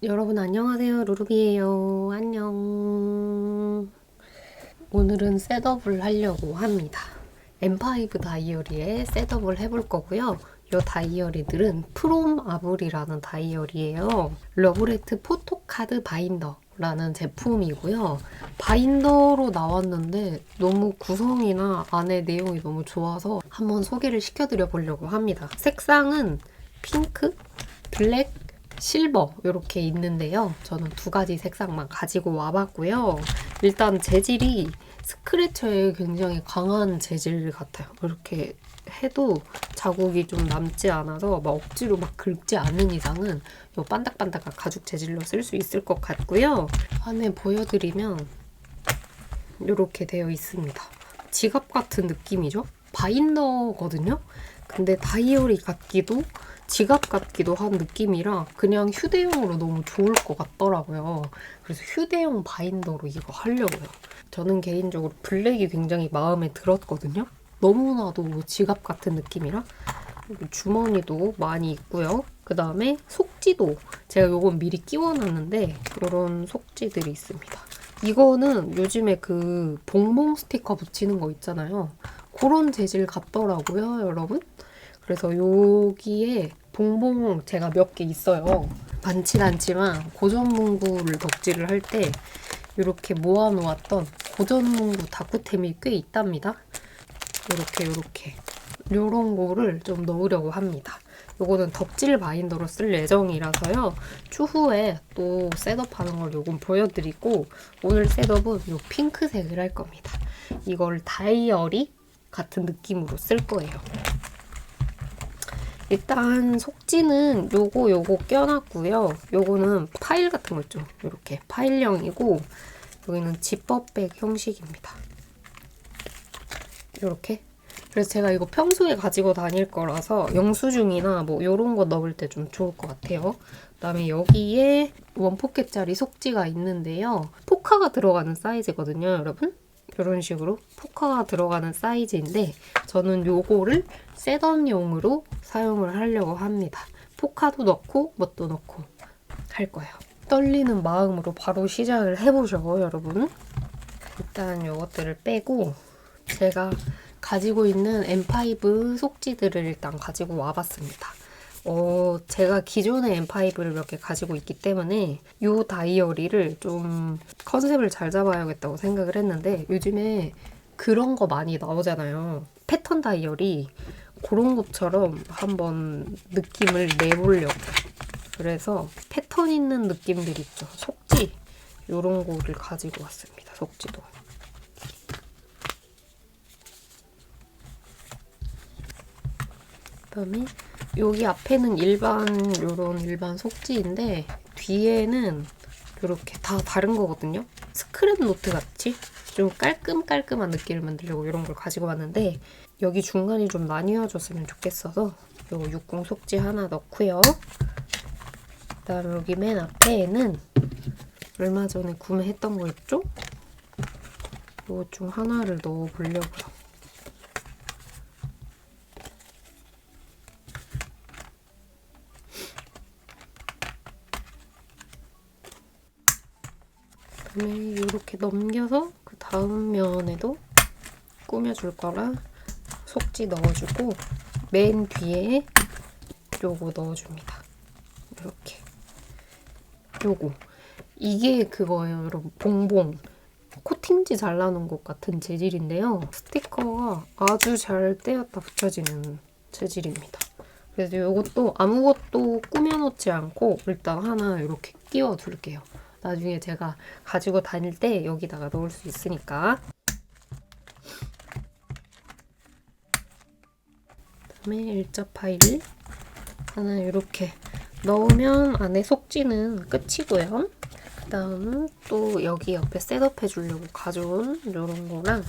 여러분 안녕하세요. 루루비예요. 안녕. 오늘은 셋업을 하려고 합니다. M5 다이어리에 셋업을 해볼 거고요. 이 다이어리들은 프롬 아블이라는 다이어리예요. 러브레트 포토카드 바인더라는 제품이고요. 바인더로 나왔는데 너무 구성이나 안에 내용이 너무 좋아서 한번 소개를 시켜드려 보려고 합니다. 색상은 핑크, 블랙, 실버 이렇게 있는데요. 저는 두 가지 색상만 가지고 와봤고요. 일단 재질이 스크래쳐에 굉장히 강한 재질 같아요. 이렇게 해도 자국이 좀 남지 않아서 막 억지로 막 긁지 않는 이상은 이 반딱반딱한 가죽 재질로 쓸 수 있을 것 같고요. 안에 보여드리면 이렇게 되어 있습니다. 지갑 같은 느낌이죠? 바인더거든요? 근데 다이어리 같기도 지갑 같기도 한 느낌이라 그냥 휴대용으로 너무 좋을 것 같더라고요. 그래서 휴대용 바인더로 이거 하려고요. 저는 개인적으로 블랙이 굉장히 마음에 들었거든요. 너무나도 지갑 같은 느낌이라 주머니도 많이 있고요. 그 다음에 속지도 제가 요건 미리 끼워놨는데 이런 속지들이 있습니다. 이거는 요즘에 그 봉봉 스티커 붙이는 거 있잖아요. 그런 재질 같더라고요, 여러분. 그래서 여기에 봉봉 제가 몇 개 있어요. 많진 않지만 고전문구를 덕질을 할 때 이렇게 모아놓았던 고전문구 다꾸템이 꽤 있답니다. 이렇게 이런 거를 좀 넣으려고 합니다. 요거는 덕질 바인더로 쓸 예정이라서요. 추후에 또 셋업하는 걸 요건 보여드리고 오늘 셋업은 요 핑크색을 할 겁니다. 이걸 다이어리 같은 느낌으로 쓸 거예요. 일단 속지는 요거 껴놨고요. 요거는 파일 같은 거 있죠. 이렇게 파일형이고 여기는 지퍼백 형식입니다. 이렇게. 그래서 제가 이거 평소에 가지고 다닐 거라서 영수증이나 뭐 이런 거 넣을 때 좀 좋을 것 같아요. 그다음에 여기에 원포켓짜리 속지가 있는데요. 포카가 들어가는 사이즈거든요, 여러분. 이런 식으로 포카가 들어가는 사이즈인데 저는 요거를 셋업용으로 사용을 하려고 합니다. 포카도 넣고 뭣도 넣고 할 거예요. 떨리는 마음으로 바로 시작을 해보죠, 여러분. 일단 요것들을 빼고 제가 가지고 있는 M5 속지들을 일단 가지고 와봤습니다. 제가 기존의 M5를 몇 개 가지고 있기 때문에 이 다이어리를 좀 컨셉을 잘 잡아야겠다고 생각을 했는데 요즘에 그런 거 많이 나오잖아요. 패턴 다이어리 그런 것처럼 한번 느낌을 내보려고. 그래서 패턴 있는 느낌들 있죠. 속지 이런 거를 가지고 왔습니다. 속지도. 그다음에 여기 앞에는 일반 속지인데 뒤에는 이렇게 다 다른 거거든요. 스크랩 노트 같이 좀 깔끔한 느낌을 만들려고 이런 걸 가지고 왔는데 여기 중간이 좀 나뉘어졌으면 좋겠어서 요 60 속지 하나 넣고요. 그다음에 여기 맨 앞에는 얼마 전에 구매했던 거 있죠? 이거 중 하나를 넣어보려고요. 그다음에 이렇게 넘겨서 그 다음 면에도 꾸며줄 거라 속지 넣어주고 맨 뒤에 요거 넣어줍니다. 이렇게 요거 이게 그거예요, 여러분. 봉봉 코팅지 잘라놓은 것 같은 재질인데요. 스티커가 아주 잘 떼었다 붙여지는 재질입니다. 그래서 이것도 아무것도 꾸며놓지 않고 일단 하나 이렇게 끼워둘게요. 나중에 제가 가지고 다닐 때 여기다가 넣을 수 있으니까. 그다음에 일자 파일 하나 이렇게 넣으면 안에 속지는 끝이고요. 그다음 또 여기 옆에 셋업해 주려고 가져온 이런 거랑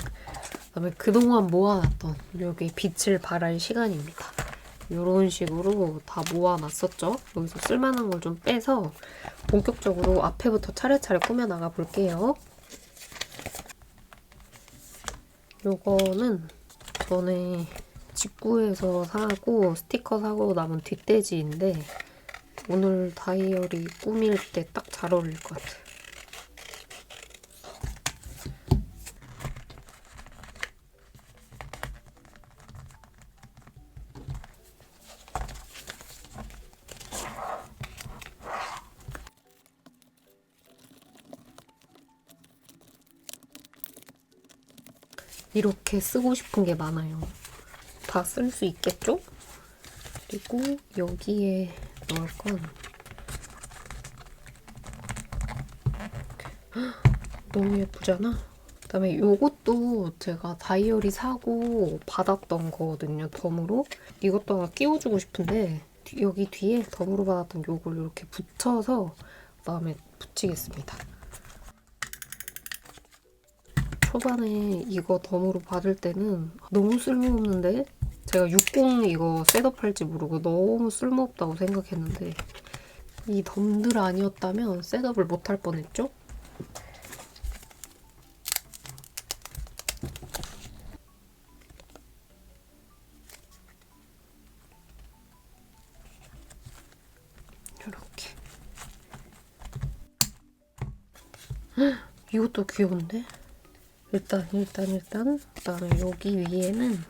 그다음에 그동안 모아놨던 여기 빛을 발할 시간입니다. 이런 식으로 다 모아놨었죠. 여기서 쓸만한 걸 좀 빼서 본격적으로 앞에부터 차례차례 꾸며나가 볼게요. 요거는 전에 직구에서 사고 스티커 사고 남은 뒷돼지인데 오늘 다이어리 꾸밀 때 딱 잘 어울릴 것 같아. 이렇게 쓰고 싶은 게 많아요. 다 쓸 수 있겠죠? 그리고 여기에 넣을 건 너무 예쁘잖아? 그다음에 요것도 제가 다이어리 사고 받았던 거거든요, 덤으로. 이것도 하나 끼워주고 싶은데 여기 뒤에 덤으로 받았던 요걸 이렇게 붙여서 그다음에 붙이겠습니다. 초반에 이거 덤으로 받을 때는 너무 쓸모없는데 제가 60 이거 셋업할지 모르고 너무 쓸모없다고 생각했는데 이 덤들 아니었다면 셋업을 못할 뻔했죠? 이렇게. 이것도 귀여운데? 일단 그다음에 여기 위에는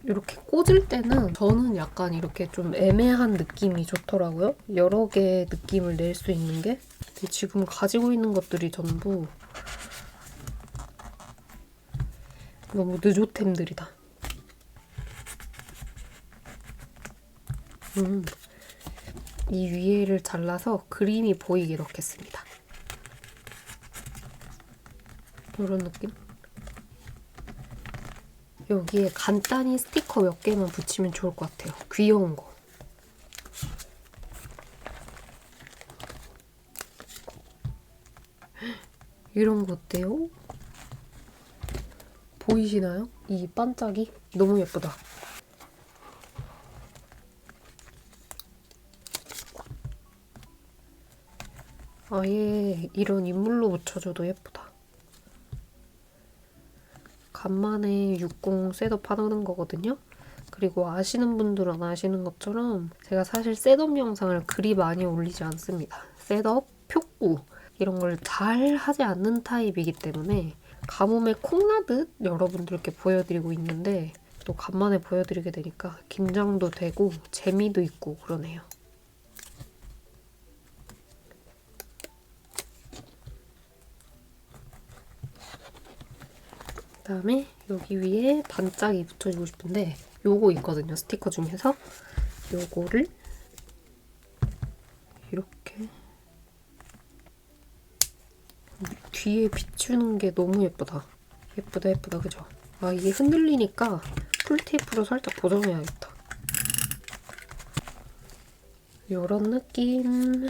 이렇게 꽂을 때는 저는 약간 이렇게 좀 애매한 느낌이 좋더라고요. 여러 개의 느낌을 낼 수 있는 게. 근데 지금 가지고 있는 것들이 전부 너무 느조템들이다. 이 위에를 잘라서 그림이 보이게 넣겠습니다. 이런 느낌? 여기에 간단히 스티커 몇 개만 붙이면 좋을 것 같아요. 귀여운 거. 이런 거 어때요? 보이시나요? 이 반짝이? 너무 예쁘다. 아예 이런 인물로 붙여줘도 예쁘다. 간만에 60 셋업 하는 거거든요. 그리고 아시는 분들은 아시는 것처럼 제가 사실 셋업 영상을 그리 많이 올리지 않습니다. 셋업, 표구 이런 걸 잘 하지 않는 타입이기 때문에 가뭄에 콩나듯 여러분들께 보여드리고 있는데 또 간만에 보여드리게 되니까 긴장도 되고 재미도 있고 그러네요. 그다음에 여기 위에 반짝이 붙여주고 싶은데 요거 있거든요. 스티커 중에서 요거를 이렇게 뒤에 비추는 게 너무 예쁘다. 예쁘다 그죠? 아 이게 흔들리니까 풀테이프로 살짝 고정해야겠다. 요런 느낌.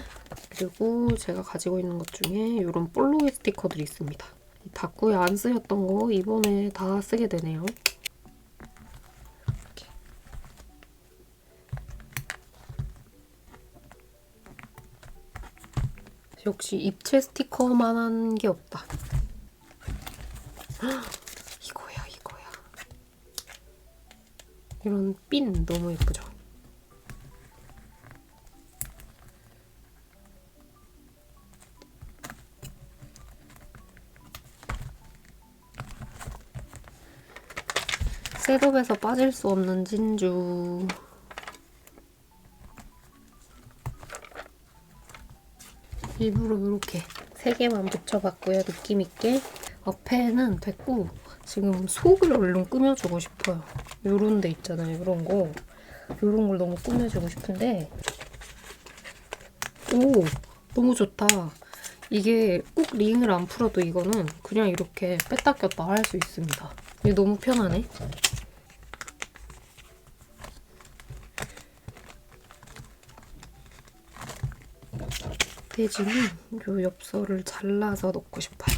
그리고 제가 가지고 있는 것 중에 요런 볼로이 스티커들이 있습니다. 다꾸에 안 쓰였던 거 이번에 다 쓰게 되네요. 이렇게. 역시 입체 스티커만한 게 없다. 이거야. 이런 핀 너무 예쁘죠? 셋업에서 빠질 수 없는 진주. 일부러 이렇게 3개만 붙여봤고요. 느낌있게. 앞에는 됐고 지금 속을 얼른 꾸며주고 싶어요. 요런 데 있잖아요. 요런 거. 요런 걸 너무 꾸며주고 싶은데 오! 너무 좋다. 이게 꼭 링을 안 풀어도 이거는 그냥 이렇게 뺐다 꼈다 할 수 있습니다. 이게 너무 편하네. 대지는 요 엽서를 잘라서 넣고 싶어요.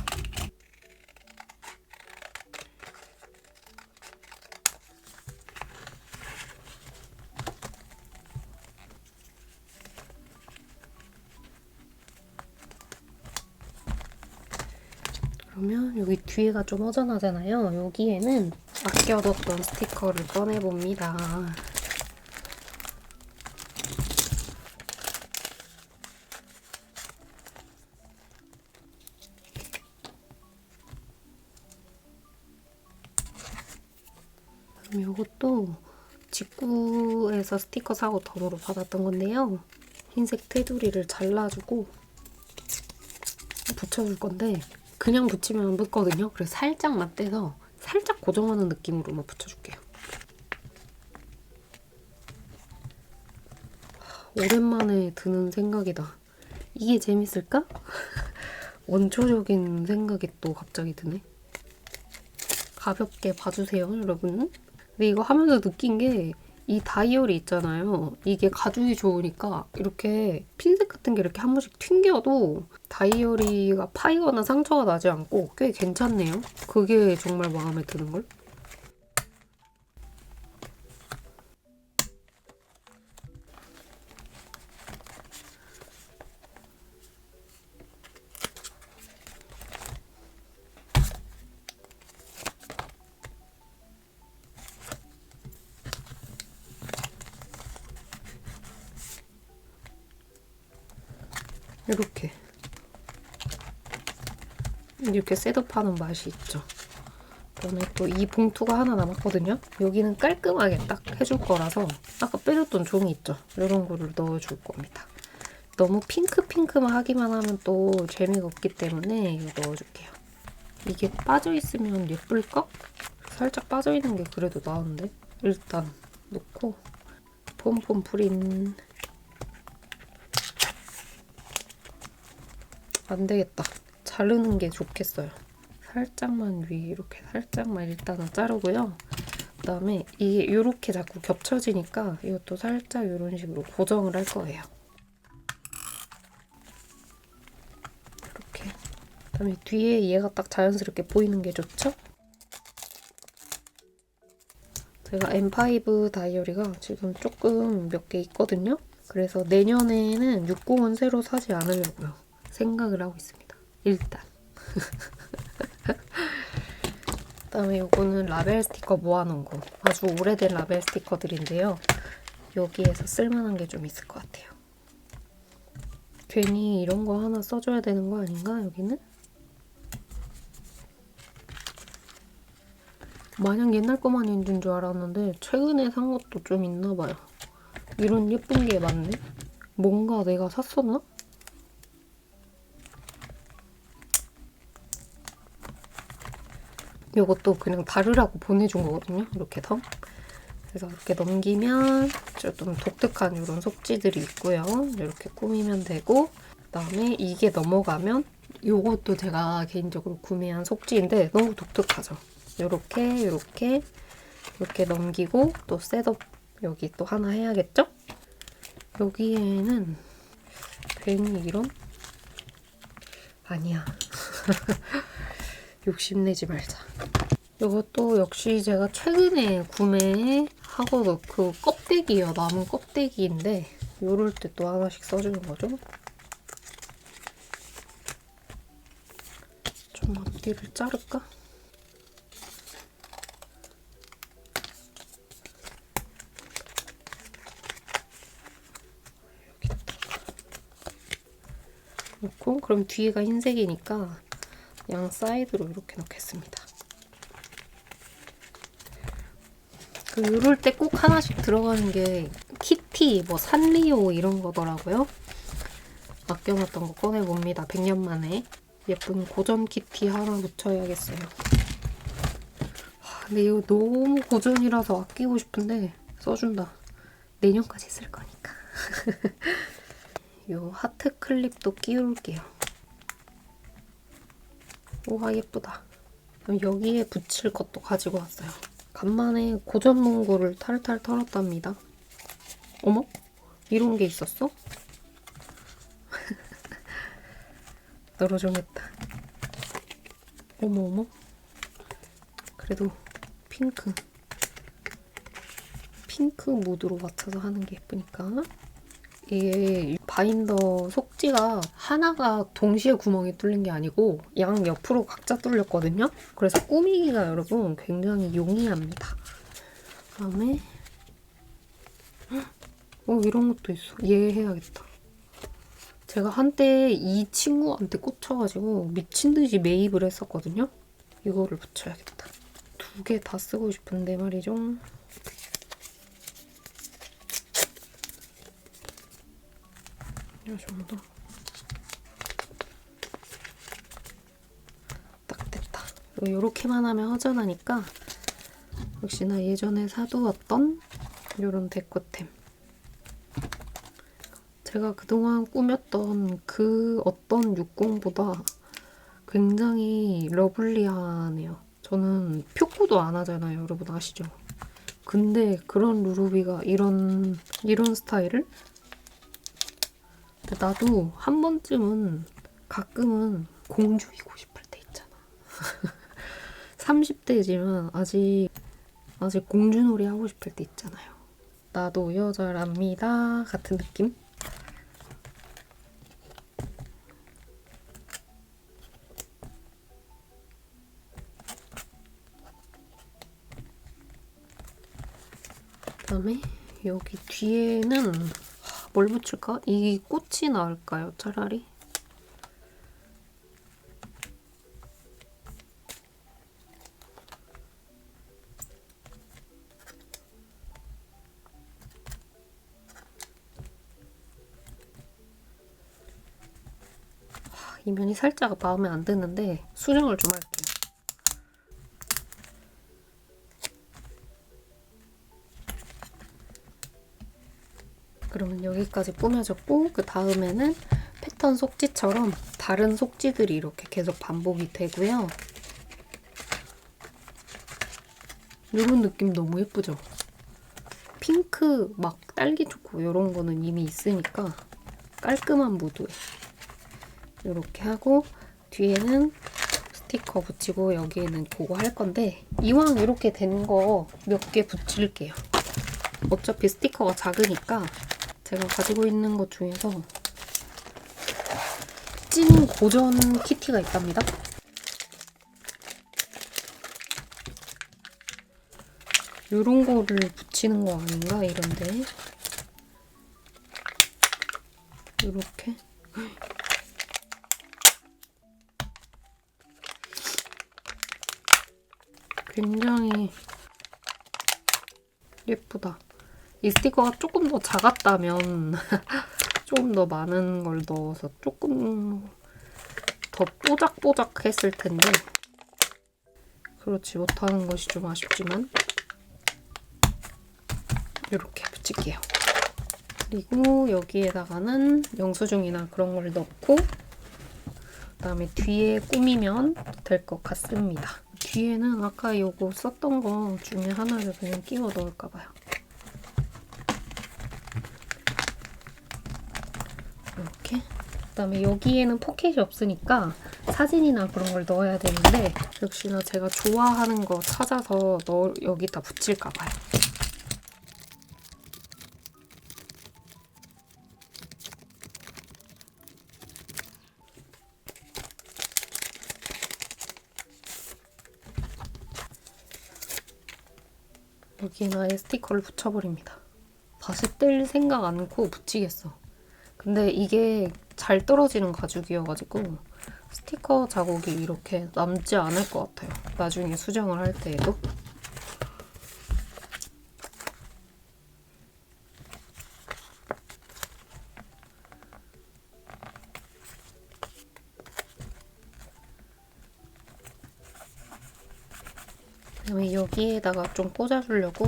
그러면 여기 뒤에가 좀 허전하잖아요. 여기에는 아껴뒀던 스티커를 꺼내봅니다. 그다음에 이것도 직구에서 스티커 사고 덤으로 받았던 건데요. 흰색 테두리를 잘라주고 붙여줄 건데 그냥 붙이면 안 붙거든요. 그래서 살짝만 떼서 살짝 고정하는 느낌으로만 붙여줄게요. 오랜만에 드는 생각이다. 이게 재밌을까? 원초적인 생각이 또 갑자기 드네. 가볍게 봐주세요, 여러분. 근데 이거 하면서 느낀 게 이 다이얼이 있잖아요. 이게 가죽이 좋으니까 이렇게 핀셋 같은 게 이렇게 한 번씩 튕겨도 다이얼이가 파이거나 상처가 나지 않고 꽤 괜찮네요. 그게 정말 마음에 드는걸? 이렇게 셋업하는 맛이 있죠. 그다음에 또 이 봉투가 하나 남았거든요. 여기는 깔끔하게 딱 해줄 거라서 아까 빼줬던 종이 있죠. 이런 거를 넣어줄 겁니다. 너무 핑크만 하기만 하면 또 재미가 없기 때문에 이거 넣어줄게요. 이게 빠져있으면 예쁠까? 살짝 빠져있는 게 그래도 나은데? 일단 넣고 폼폼 프린. 안 되겠다. 자르는 게 좋겠어요. 살짝만 위 이렇게 살짝만 일단은 자르고요. 그다음에 이게 이렇게 자꾸 겹쳐지니까 이것도 살짝 이런 식으로 고정을 할 거예요. 이렇게. 그다음에 뒤에 얘가 딱 자연스럽게 보이는 게 좋죠? 제가 M5 다이어리가 지금 조금 몇 개 있거든요. 그래서 내년에는 60은 새로 사지 않으려고요. 생각을 하고 있습니다. 일단. 그다음에 이거는 라벨 스티커 모아놓은 거. 아주 오래된 라벨 스티커들인데요. 여기에서 쓸만한 게 좀 있을 것 같아요. 괜히 이런 거 하나 써줘야 되는 거 아닌가, 여기는? 마냥 옛날 거만 있는 줄 알았는데 최근에 산 것도 좀 있나 봐요. 이런 예쁜 게 많네? 뭔가 내가 샀었나? 이것도 그냥 다르라고 보내준 거거든요. 이렇게 덤. 그래서 이렇게 넘기면 좀 독특한 이런 속지들이 있고요. 이렇게 꾸미면 되고, 그다음에 이게 넘어가면 이것도 제가 개인적으로 구매한 속지인데 너무 독특하죠. 이렇게 넘기고 또 셋업 여기 또 하나 해야겠죠? 여기에는 괜히 이런? 아니야. 욕심내지 말자. 이것도 역시 제가 최근에 구매하고 그 껍데기예요. 남은 껍데기인데 요럴 때 또 하나씩 써주는 거죠. 좀 앞뒤를 자를까? 놓고 그럼 뒤에가 흰색이니까 양 사이드로 이렇게 넣겠습니다. 이럴 때 꼭 하나씩 들어가는 게 키티, 뭐 산리오 이런 거더라고요. 아껴놨던 거 꺼내봅니다. 100년 만에. 예쁜 고전 키티 하나 붙여야겠어요. 근데 이거 너무 고전이라서 아끼고 싶은데 써준다. 내년까지 쓸 거니까. 요 하트 클립도 끼울게요. 우와 예쁘다. 여기에 붙일 것도 가지고 왔어요. 간만에 고전 문구를 탈탈 털었답니다. 어머? 이런 게 있었어? 널어정했다. 어머. 그래도 핑크 무드로 맞춰서 하는 게 예쁘니까. 이게 바인더 속지가 하나가 동시에 구멍이 뚫린 게 아니고 양 옆으로 각자 뚫렸거든요. 그래서 꾸미기가 여러분 굉장히 용이합니다. 그다음에 이런 것도 있어. 얘 해야겠다. 제가 한때 이 친구한테 꽂혀가지고 미친 듯이 매입을 했었거든요. 이거를 붙여야겠다. 두 개 다 쓰고 싶은데 말이죠. 이 정도. 딱 됐다. 요렇게만 하면 허전하니까 역시나 예전에 사두었던 요런 데코템. 제가 그동안 꾸몄던 그 어떤 육공보다 굉장히 러블리하네요. 저는 표코도 안 하잖아요. 여러분 아시죠? 근데 그런 루루비가 이런 스타일을? 나도 한 번쯤은 가끔은 공주이고 싶을 때 있잖아. 30대지만 아직 공주놀이 하고 싶을 때 있잖아요. 나도 여자랍니다 같은 느낌? 그다음에 여기 뒤에는 뭘 붙일까? 이 꽃이 나을까요? 차라리? 이 면이 살짝 마음에 안 드는데 수정을 좀 할게요. 그러면 여기까지 꾸며졌고 그 다음에는 패턴 속지처럼 다른 속지들이 이렇게 계속 반복이 되고요. 이런 느낌 너무 예쁘죠? 핑크 막 딸기 초코 이런 거는 이미 있으니까 깔끔한 무드에 이렇게 하고 뒤에는 스티커 붙이고 여기에는 그거 할 건데 이왕 이렇게 된 거 몇 개 붙일게요. 어차피 스티커가 작으니까 제가 가지고 있는 것 중에서 찐 고전 키티가 있답니다. 요런 거를 붙이는 거 아닌가? 이런데 요렇게 굉장히 예쁘다. 이 스티커가 조금 더 작았다면 조금 더 많은 걸 넣어서 조금 더 뽀작뽀작 했을 텐데 그렇지 못하는 것이 좀 아쉽지만 이렇게 붙일게요. 그리고 여기에다가는 영수증이나 그런 걸 넣고 그다음에 뒤에 꾸미면 될 것 같습니다. 뒤에는 아까 요거 썼던 거 중에 하나를 그냥 끼워 넣을까 봐요. 이렇게. 그다음에 여기에는 포켓이 없으니까 사진이나 그런 걸 넣어야 되는데 역시나 제가 좋아하는 거 찾아서 여기다 붙일까 봐요. 여기는 아예 스티커를 붙여버립니다. 다시 뗄 생각 않고 붙이겠어. 근데 이게 잘 떨어지는 가죽이어가지고 스티커 자국이 이렇게 남지 않을 것 같아요. 나중에 수정을 할 때에도. 그다음에 여기에다가 좀 꽂아주려고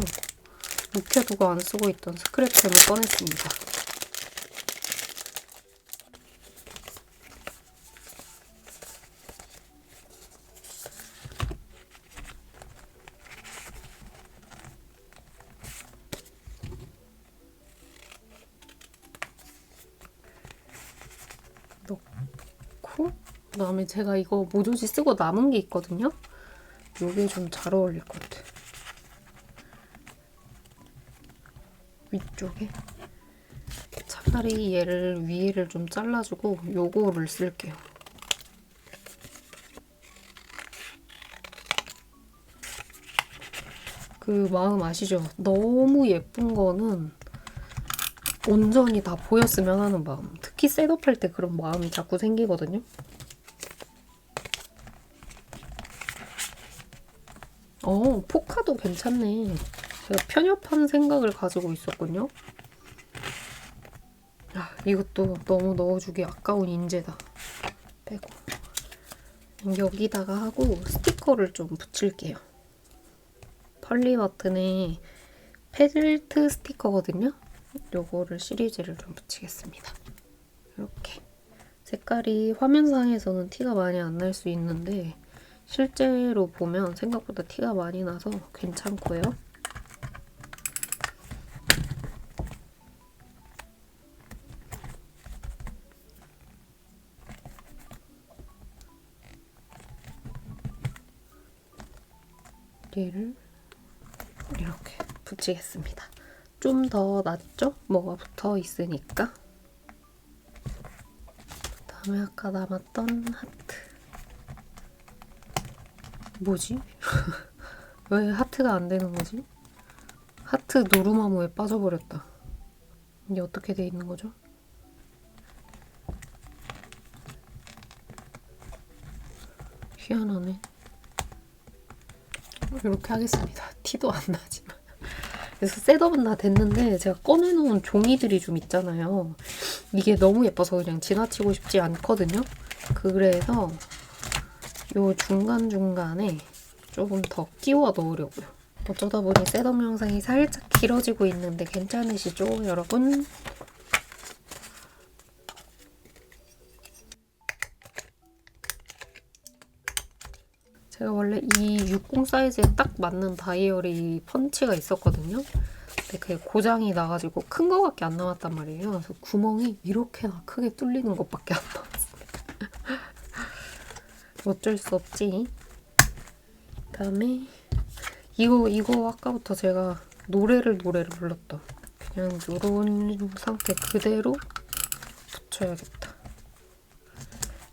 묵혀두고 안 쓰고 있던 스크랩템을 꺼냈습니다. 넣고 그다음에 제가 이거 모조지 쓰고 남은 게 있거든요. 이게 좀 잘 어울릴 것 같아. 위쪽에 차라리 얘를 위에를 좀 잘라주고 요거를 쓸게요. 그 마음 아시죠? 너무 예쁜 거는 온전히 다 보였으면 하는 마음. 특히 셋업할 때 그런 마음이 자꾸 생기거든요. 포카도 괜찮네. 제가 편협한 생각을 가지고 있었군요. 이것도 너무 넣어주기 아까운 인재다. 빼고. 여기다가 하고 스티커를 좀 붙일게요. 펄리버튼의 펠트 스티커거든요. 요거를 시리즈를 좀 붙이겠습니다. 이렇게. 색깔이 화면상에서는 티가 많이 안 날 수 있는데 실제로 보면 생각보다 티가 많이 나서 괜찮고요. 얘를 이렇게 붙이겠습니다. 좀 더 낫죠? 뭐가 붙어 있으니까. 그다음에 아까 남았던 하트. 뭐지? 왜 하트가 안 되는 거지? 하트 노루마무에 빠져버렸다. 이게 어떻게 돼 있는 거죠? 희한하네. 이렇게 하겠습니다. 티도 안 나지만. 그래서 셋업은 다 됐는데 제가 꺼내놓은 종이들이 좀 있잖아요. 이게 너무 예뻐서 그냥 지나치고 싶지 않거든요. 그래서 요 중간중간에 조금 더 끼워 넣으려고요. 어쩌다 보니 셋업 영상이 살짝 길어지고 있는데 괜찮으시죠, 여러분? 제가 원래 이 60 사이즈에 딱 맞는 다이어리 펀치가 있었거든요. 근데 그게 고장이 나가지고 큰 거밖에 안 남았단 말이에요. 그래서 구멍이 이렇게나 크게 뚫리는 것밖에 안 나왔습니다. 어쩔 수 없지. 그다음에 이거 아까부터 제가 노래를 불렀다. 그냥 이런 상태 그대로 붙여야겠다.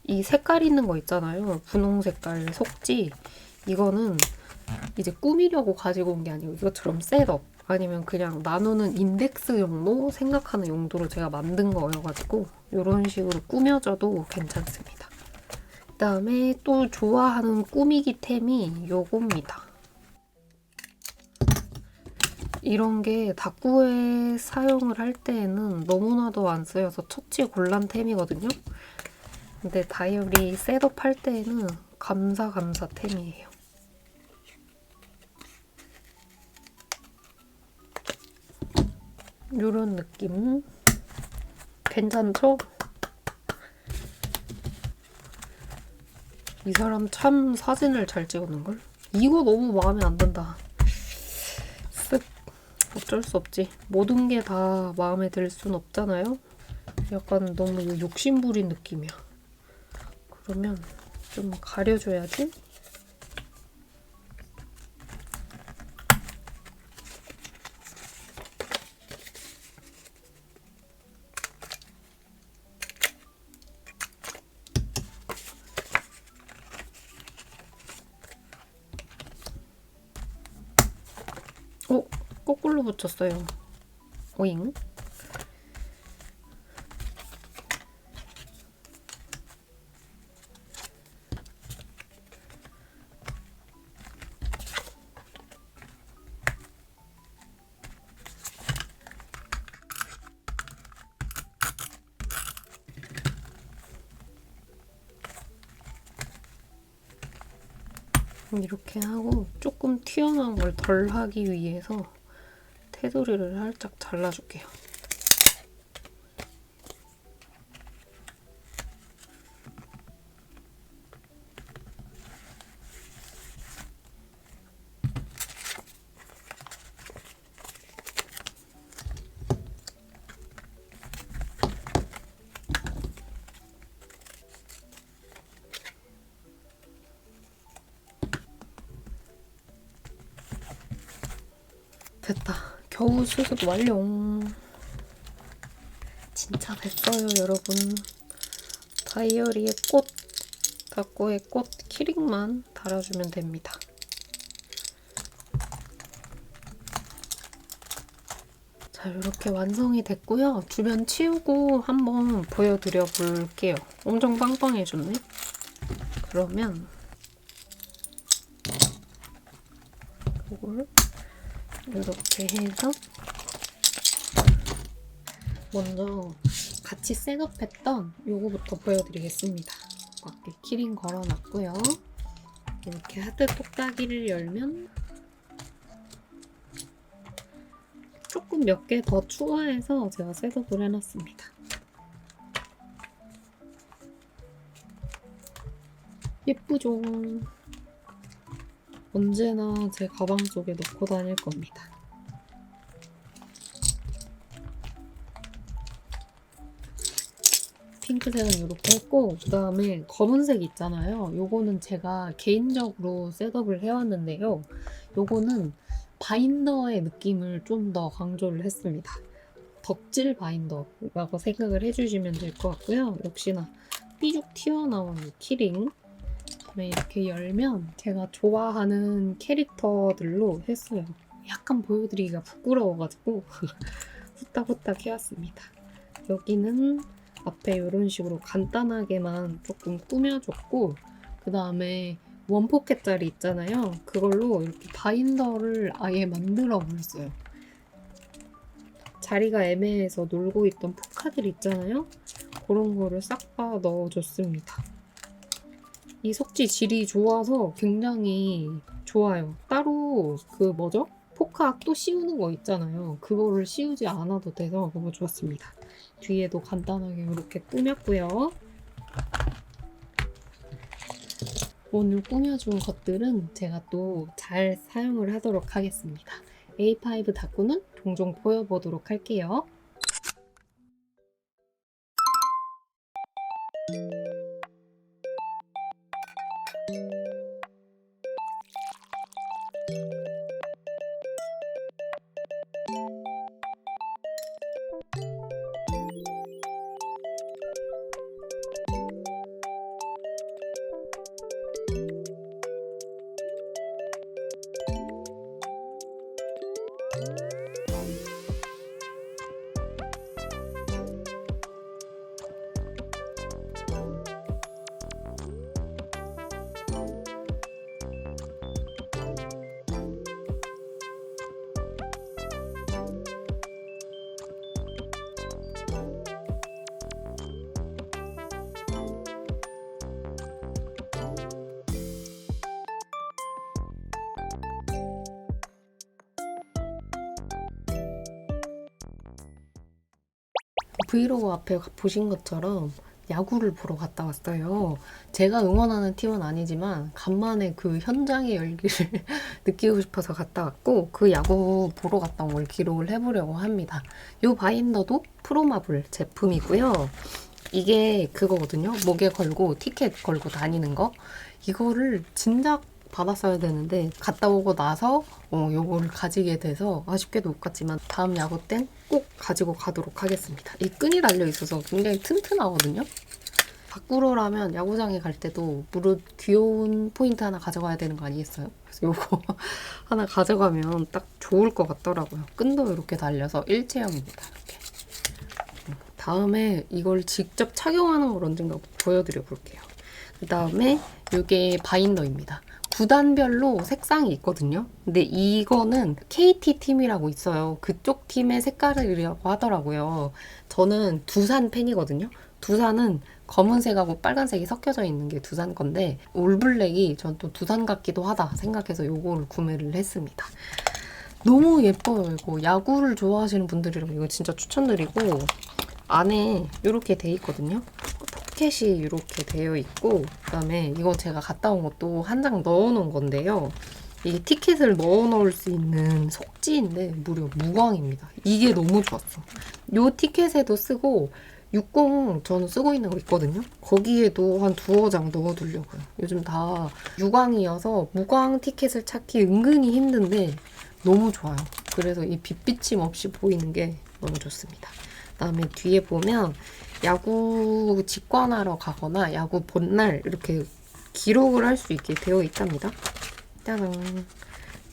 이 색깔 있는 거 있잖아요. 분홍 색깔 속지. 이거는 이제 꾸미려고 가지고 온 게 아니고 이것처럼 셋업 아니면 그냥 나누는 인덱스 용도 생각하는 용도로 제가 만든 거여가지고 이런 식으로 꾸며줘도 괜찮습니다. 그다음에 또 좋아하는 꾸미기 템이 요겁니다. 이런 게 다꾸에 사용을 할 때에는 너무나도 안 쓰여서 처치 곤란템이거든요. 근데 다이어리 셋업 할 때에는 감사템이에요. 이런 느낌. 괜찮죠? 이 사람 참 사진을 잘 찍었는걸? 이거 너무 마음에 안 든다. 쓱. 어쩔 수 없지. 모든 게 다 마음에 들 순 없잖아요? 약간 너무 욕심부린 느낌이야. 그러면 좀 가려줘야지. 거꾸로 붙였어요. 오잉? 이렇게 하고 조금 튀어나온 걸 덜 하기 위해서 테두리를 살짝 잘라줄게요. 됐다. 겨우 수습 완료. 진짜 됐어요, 여러분. 다이어리에 꽃, 다꾸의 꽃 키링만 달아주면 됩니다. 자, 이렇게 완성이 됐고요. 주변 치우고 한번 보여드려 볼게요. 엄청 빵빵해졌네. 그러면 요걸 이렇게 해서 먼저 같이 셋업했던 요거부터 보여드리겠습니다. 밖에 키링 걸어놨고요. 이렇게 하드 똑딱이를 열면 조금 몇 개 더 추가해서 제가 셋업을 해놨습니다. 예쁘죠? 언제나 제 가방 속에 넣고 다닐 겁니다. 핑크색은 이렇게 했고, 그 다음에 검은색 있잖아요. 요거는 제가 개인적으로 셋업을 해왔는데요. 요거는 바인더의 느낌을 좀 더 강조를 했습니다. 덕질 바인더라고 생각을 해주시면 될 것 같고요. 역시나 삐죽 튀어나온 키링. 그다음에 이렇게 열면 제가 좋아하는 캐릭터들로 했어요. 약간 보여드리기가 부끄러워가지고 후딱후딱 해왔습니다. 여기는 앞에 이런 식으로 간단하게만 조금 꾸며줬고, 그 다음에 원포켓짜리 있잖아요. 그걸로 이렇게 바인더를 아예 만들어 버렸어요. 자리가 애매해서 놀고 있던 포카들 있잖아요. 그런 거를 싹 다 넣어줬습니다. 이 속지 질이 좋아서 굉장히 좋아요. 따로 그 뭐죠? 포카 또 씌우는 거 있잖아요. 그거를 씌우지 않아도 돼서 너무 좋았습니다. 뒤에도 간단하게 이렇게 꾸몄고요. 오늘 꾸며준 것들은 제가 또 잘 사용을 하도록 하겠습니다. A5 닦고는 종종 보여보도록 할게요. 브이로그 앞에 보신 것처럼 야구를 보러 갔다 왔어요. 제가 응원하는 팀은 아니지만 간만에 그 현장의 열기를 느끼고 싶어서 갔다 왔고, 그 야구 보러 갔다 온 걸 기록을 해보려고 합니다. 이 바인더도 프로마블 제품이고요. 이게 그거거든요. 목에 걸고 티켓 걸고 다니는 거. 이거를 진작 받았어야 되는데 갔다 오고 나서 요거를 가지게 돼서 아쉽게도 못 갔지만 다음 야구 땐 꼭 가지고 가도록 하겠습니다. 이 끈이 달려 있어서 굉장히 튼튼하거든요. 밖으로라면 야구장에 갈 때도 무릇 귀여운 포인트 하나 가져가야 되는 거 아니겠어요? 그래서 요거 하나 가져가면 딱 좋을 것 같더라고요. 끈도 이렇게 달려서 일체형입니다. 이렇게. 다음에 이걸 직접 착용하는 걸 언젠가 보여드려 볼게요. 그 다음에 이게 바인더입니다. 구단별로 색상이 있거든요. 근데 이거는 KT 팀이라고 있어요. 그쪽 팀의 색깔이라고 하더라고요. 저는 두산 팬이거든요. 두산은 검은색하고 빨간색이 섞여져 있는 게 두산 건데, 올블랙이 전 또 두산 같기도 하다 생각해서 요거를 구매를 했습니다. 너무 예뻐요. 이거 야구를 좋아하시는 분들이라면 이거 진짜 추천드리고, 안에 이렇게 돼 있거든요. 포켓이 이렇게 되어 있고, 그 다음에 이거 제가 갔다 온 것도 한 장 넣어 놓은 건데요. 이게 티켓을 넣어 놓을 수 있는 속지인데 무려 무광입니다. 이게 너무 좋았어. 요 티켓에도 쓰고 60 저는 쓰고 있는 거 있거든요. 거기에도 한 두어 장 넣어두려고요. 요즘 다 유광이어서 무광 티켓을 찾기 은근히 힘든데 너무 좋아요. 그래서 이 빛비침 없이 보이는 게 너무 좋습니다. 그다음에 뒤에 보면 야구 직관하러 가거나 야구 본날 이렇게 기록을 할 수 있게 되어 있답니다. 짜잔.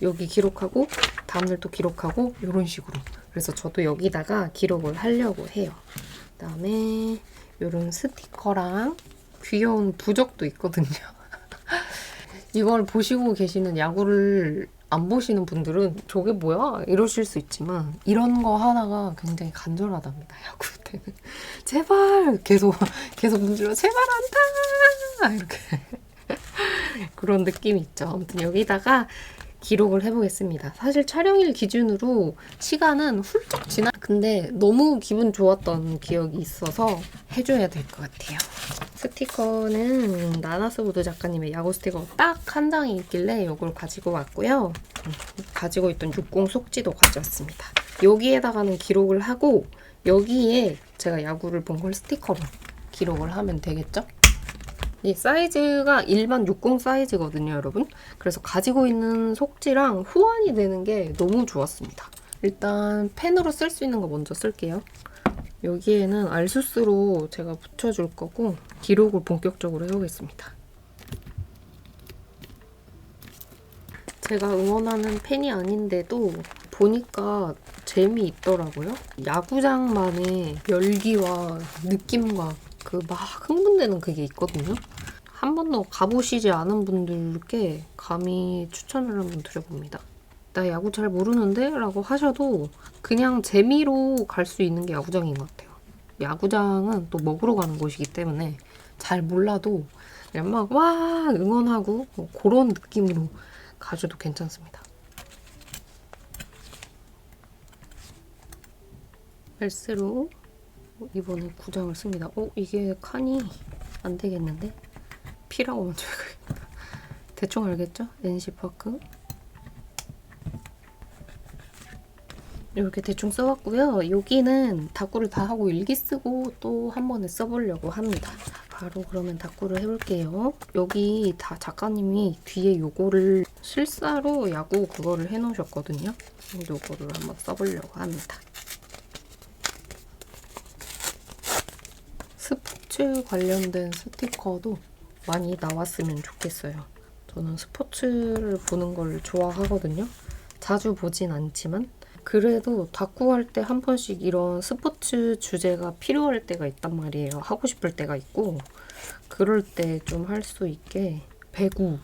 여기 기록하고 다음날 또 기록하고 이런 식으로. 그래서 저도 여기다가 기록을 하려고 해요. 그다음에 이런 스티커랑 귀여운 부적도 있거든요. 이걸 보시고 계시는 야구를 안 보시는 분들은 저게 뭐야? 이러실 수 있지만 이런 거 하나가 굉장히 간절하답니다. 야구 때는. 제발! 계속 문질러 제발 안타! 이렇게. 그런 느낌이 있죠. 아무튼 여기다가 기록을 해보겠습니다. 사실 촬영일 기준으로 시간은 훌쩍 지나. 근데 너무 기분 좋았던 기억이 있어서 해줘야 될 것 같아요. 스티커는 나나스보드 작가님의 야구 스티커 딱 한 장이 있길래 이걸 가지고 왔고요. 가지고 있던 60 속지도 가져왔습니다. 여기에다가는 기록을 하고 여기에 제가 야구를 본 걸 스티커로 기록을 하면 되겠죠? 이 사이즈가 일반 60 사이즈거든요, 여러분. 그래서 가지고 있는 속지랑 호환이 되는 게 너무 좋았습니다. 일단 펜으로 쓸 수 있는 거 먼저 쓸게요. 여기에는 알수스로 제가 붙여줄 거고 기록을 본격적으로 해보겠습니다. 제가 응원하는 팬이 아닌데도 보니까 재미있더라고요. 야구장만의 열기와 느낌과 그 막 흥분되는 그게 있거든요. 한 번도 가보시지 않은 분들께 감히 추천을 한번 드려봅니다. 나 야구 잘 모르는데? 라고 하셔도 그냥 재미로 갈 수 있는 게 야구장인 것 같아요. 야구장은 또 먹으러 가는 곳이기 때문에 잘 몰라도 그냥 막 와 응원하고 뭐 그런 느낌으로 가셔도 괜찮습니다. 헬스로 이번에 9장을 씁니다. 이게 칸이 안 되겠는데? P라고 먼저 해야겠다. 대충 알겠죠? NC파크. 이렇게 대충 써왔고요. 여기는 다꾸를 다 하고 일기 쓰고 또 한 번에 써보려고 합니다. 바로 그러면 다꾸를 해볼게요. 여기 다 작가님이 뒤에 요거를 실사로 야구 그거를 해놓으셨거든요. 요거를 한번 써보려고 합니다. 스포츠 관련된 스티커도 많이 나왔으면 좋겠어요. 저는 스포츠를 보는 걸 좋아하거든요. 자주 보진 않지만 그래도 다꾸할 때 한 번씩 이런 스포츠 주제가 필요할 때가 있단 말이에요. 하고 싶을 때가 있고 그럴 때 좀 할 수 있게 배구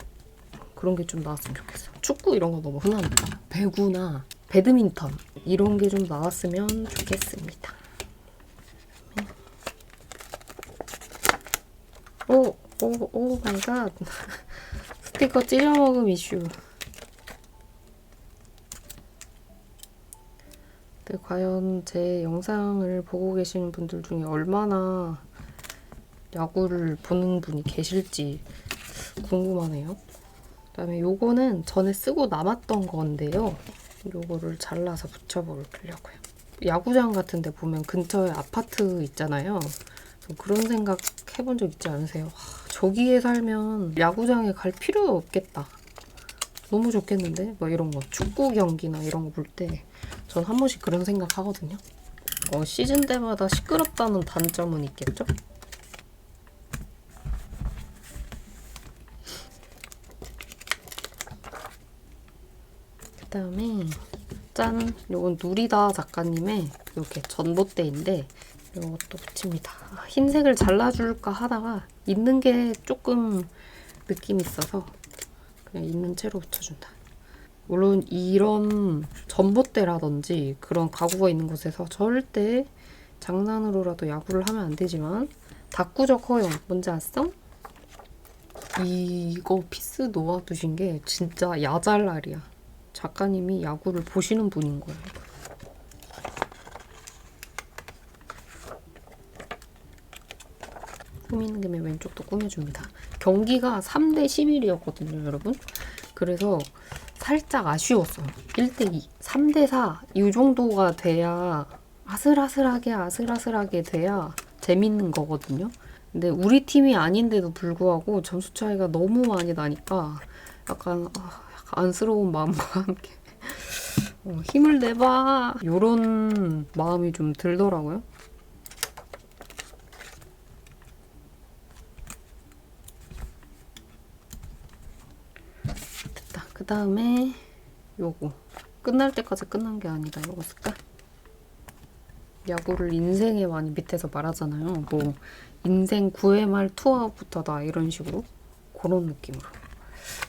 그런 게 좀 나왔으면 좋겠어요. 축구 이런 거 너무 흔합니다. 배구나 배드민턴 이런 게 좀 나왔으면 좋겠습니다. 오 마이 갓. 스티커 찢어먹음 이슈. 근데 과연 제 영상을 보고 계시는 분들 중에 얼마나 야구를 보는 분이 계실지 궁금하네요. 그다음에 요거는 전에 쓰고 남았던 건데요. 요거를 잘라서 붙여보려고요. 야구장 같은 데 보면 근처에 아파트 있잖아요. 그런 생각 해본 적 있지 않으세요? 저기에 살면 야구장에 갈 필요 없겠다. 너무 좋겠는데? 막 이런 거 축구 경기나 이런 거 볼 때 전 한 번씩 그런 생각 하거든요. 시즌 때마다 시끄럽다는 단점은 있겠죠? 그 다음에 짠! 요건 누리다 작가님의 이렇게 전봇대인데 이것도 붙입니다. 흰색을 잘라줄까 하다가 있는 게 조금 느낌이 있어서 그냥 있는 채로 붙여준다. 물론 이런 전봇대라든지 그런 가구가 있는 곳에서 절대 장난으로라도 야구를 하면 안 되지만 다꾸적 허용 뭔지 아시죠? 이거 피스 놓아두신 게 진짜 야잘날이야. 작가님이 야구를 보시는 분인 거예요. 꾸미는 김에 왼쪽도 꾸며줍니다. 경기가 3대 11이었거든요, 여러분. 그래서 살짝 아쉬웠어요. 1대2, 3대4 이 정도가 돼야 아슬아슬하게 돼야 재밌는 거거든요. 근데 우리 팀이 아닌데도 불구하고 점수 차이가 너무 많이 나니까 약간 안쓰러운 마음과 함께 힘을 내봐 이런 마음이 좀 들더라고요. 됐다. 그 다음에 요거 끝날 때까지 끝난 게 아니다. 요거 쓸까? 야구를 인생에 많이 밑에서 말하잖아요. 뭐 인생 9회 말 투아웃부터다 이런 식으로 그런 느낌으로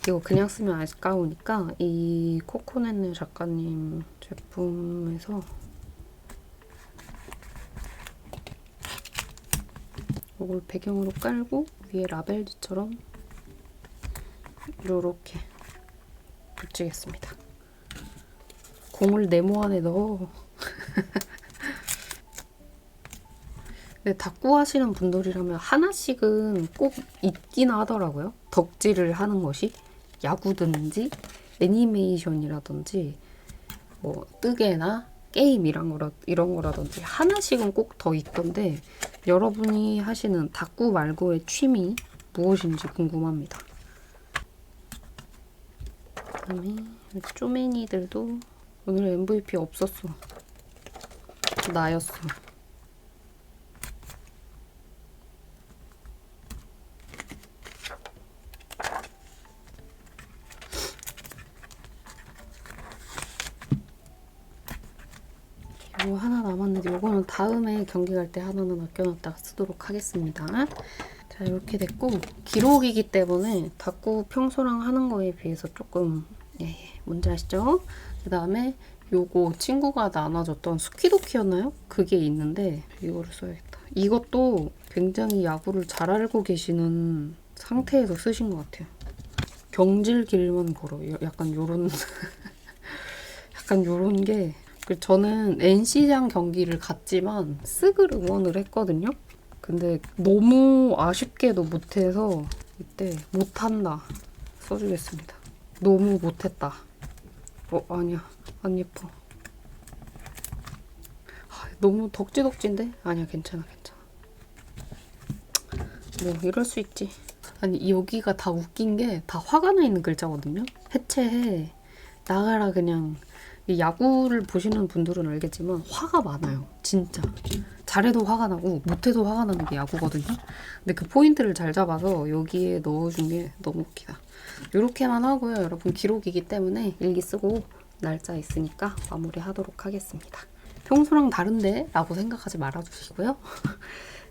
이거 그냥 쓰면 아까우니까 이 코코넷네 작가님 제품에서 이걸 배경으로 깔고 위에 라벨지처럼 이렇게 붙이겠습니다. 공을 네모 안에 넣어. 근데 다꾸 하시는 분들이라면 하나씩은 꼭 있긴 하더라고요. 덕질을 하는 것이 야구든지 애니메이션이라든지 뭐 뜨개나 게임 이런 거라든지 하나씩은 꼭 더 있던데 여러분이 하시는 다꾸 말고의 취미 무엇인지 궁금합니다. 그다음에 쪼매니들도 오늘 MVP 없었어. 나였어. 이거 하나 남았는데 이거는 다음에 경기 갈 때 하나는 아껴놨다가 쓰도록 하겠습니다. 자, 이렇게 됐고 기록이기 때문에 다꾸 평소랑 하는 거에 비해서 조금 뭔지 아시죠? 그 다음에 요거 친구가 나눠줬던 스키도키였나요? 그게 있는데 이거를 써야겠다. 이것도 굉장히 야구를 잘 알고 계시는 상태에서 쓰신 것 같아요. 경질 길만 걸어. 약간 요런 약간 요런 게 저는 NC장 경기를 갔지만 쓱을 응원을 했거든요. 근데 너무 아쉽게도 못해서 이때 못한다 써주겠습니다. 너무 못했다. 아니야. 안 예뻐. 너무 덕지덕지인데? 아니야, 괜찮아. 뭐 이럴 수 있지. 아니 여기가 다 웃긴 게 다 화가 나 있는 글자거든요. 해체해. 나가라 그냥. 야구를 보시는 분들은 알겠지만 화가 많아요. 진짜. 잘해도 화가 나고 못해도 화가 나는 게 야구거든요. 근데 그 포인트를 잘 잡아서 여기에 넣어준 게 너무 웃기다. 이렇게만 하고요. 여러분 기록이기 때문에 일기 쓰고 날짜 있으니까 마무리하도록 하겠습니다. 평소랑 다른데? 라고 생각하지 말아주시고요.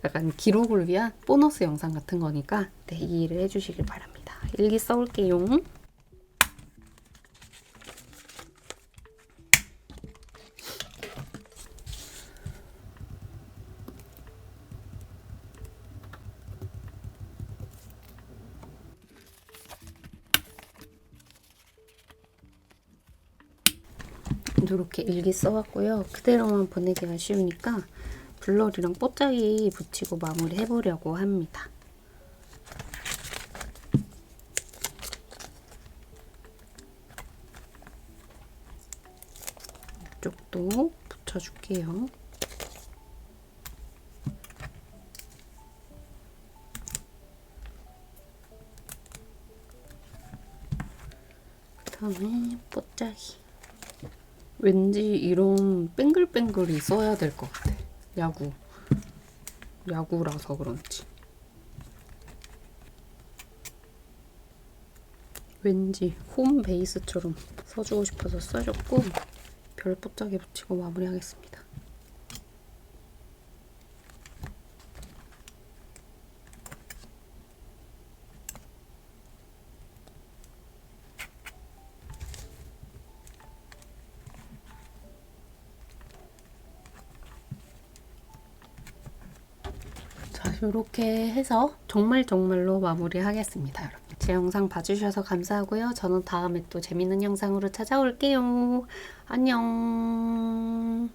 약간 기록을 위한 보너스 영상 같은 거니까 이해를 해주시길 바랍니다. 일기 써올게요. 이렇게 일기 써왔고요. 그대로만 보내기가 쉬우니까 블러리랑 뽀짝이 붙이고 마무리 해보려고 합니다. 이쪽도 붙여줄게요. 그 다음에 뽀짝이. 왠지 이런 뱅글뱅글이 써야 될 것 같아. 야구라서 그런지. 왠지 홈 베이스처럼 써주고 싶어서 써줬고 별 뽀짝이 붙이고 마무리하겠습니다. 자, 이렇게 해서 정말로 마무리하겠습니다, 여러분. 제 영상 봐주셔서 감사하고요. 저는 다음에 또 재밌는 영상으로 찾아올게요. 안녕.